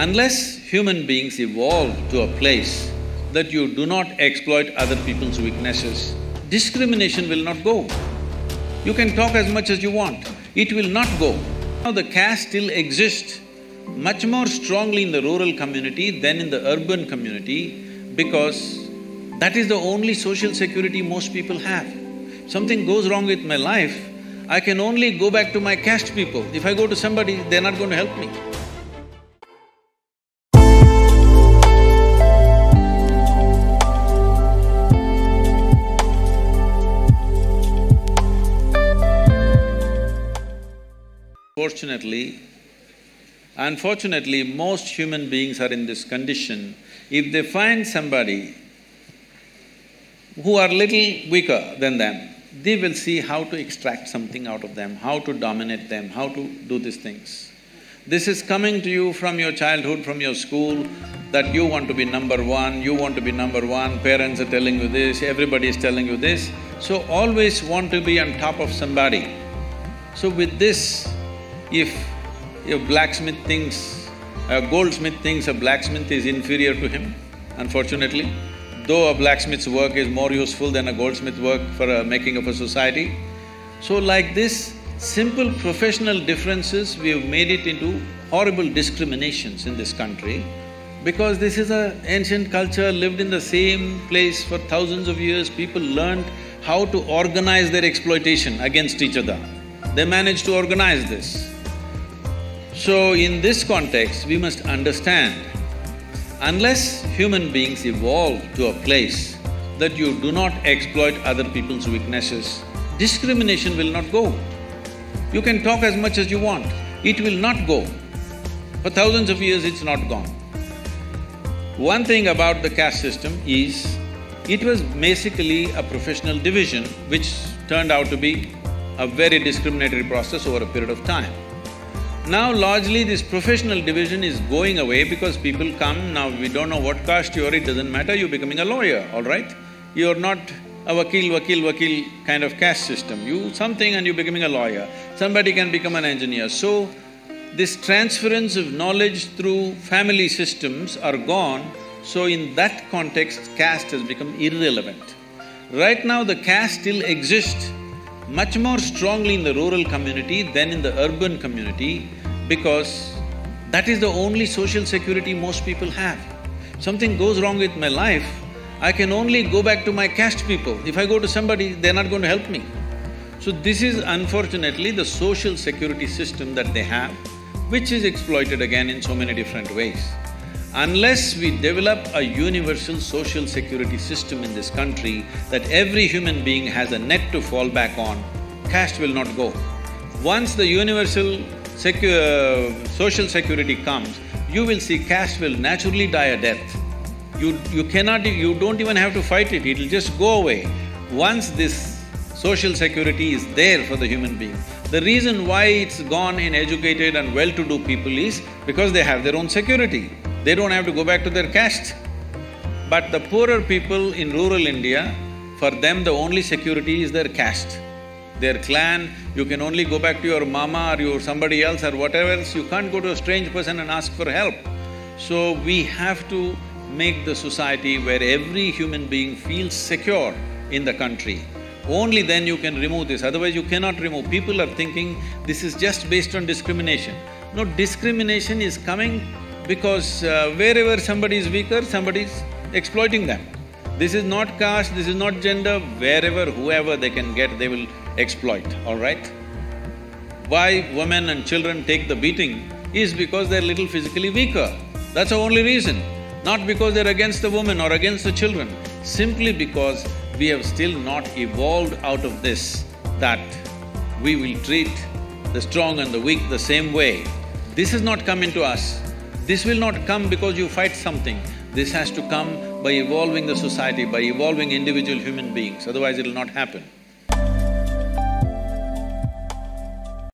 Unless human beings evolve to a place that you do not exploit other people's weaknesses, discrimination will not go. You can talk as much as you want, it will not go. Now the caste still exists much more strongly in the rural community than in the urban community because that is the only social security most people have. Something goes wrong with my life, I can only go back to my caste people. If I go to somebody, they're not going to help me. Unfortunately, most human beings are in this condition. If they find somebody who are little weaker than them, they will see how to extract something out of them, how to dominate them, how to do these things. This is coming to you from your childhood, from your school, that you want to be number one, you want to be number one, parents are telling you this, everybody is telling you this. So always want to be on top of somebody. So with this, if a blacksmith thinks, a goldsmith thinks a blacksmith is inferior to him, unfortunately, though a blacksmith's work is more useful than a goldsmith's work for making of a society. So like this, simple professional differences, we have made it into horrible discriminations in this country because this is an ancient culture, lived in the same place for thousands of years, people learned how to organize their exploitation against each other. They managed to organize this. So in this context, we must understand, unless human beings evolve to a place that you do not exploit other people's weaknesses, discrimination will not go. You can talk as much as you want, it will not go. For thousands of years, it's not gone. One thing about the caste system is, it was basically a professional division which turned out to be a very discriminatory process over a period of time. Now largely this professional division is going away because people come, now we don't know what caste you are, it doesn't matter, you're becoming a lawyer, all right? You're not a wakil kind of caste system, you something and you're becoming a lawyer. Somebody can become an engineer. So this transference of knowledge through family systems are gone, so in that context, caste has become irrelevant. Right now the caste still exists much more strongly in the rural community than in the urban community because that is the only social security most people have. Something goes wrong with my life, I can only go back to my caste people. If I go to somebody, they're not going to help me. So this is unfortunately the social security system that they have, which is exploited again in so many different ways. Unless we develop a universal social security system in this country that every human being has a net to fall back on, caste will not go. Once the universal social security comes, you will see caste will naturally die a death. You don't even have to fight it, it'll just go away. Once this social security is there for the human being, the reason why it's gone in educated and well-to-do people is because they have their own security. They don't have to go back to their caste. But the poorer people in rural India, for them the only security is their caste, their clan. You can only go back to your mama or your somebody else or whatever else, you can't go to a strange person and ask for help. So we have to make the society where every human being feels secure in the country. Only then you can remove this, otherwise you cannot remove. People are thinking this is just based on discrimination. No, discrimination is coming because wherever somebody is weaker, somebody is exploiting them. This is not caste, this is not gender, wherever, whoever they can get, they will exploit, all right? Why women and children take the beating is because they're little physically weaker. That's the only reason. Not because they're against the women or against the children, simply because we have still not evolved out of this, that we will treat the strong and the weak the same way. This has not come into us. This will not come because you fight something. This has to come by evolving the society, by evolving individual human beings, otherwise it'll not happen.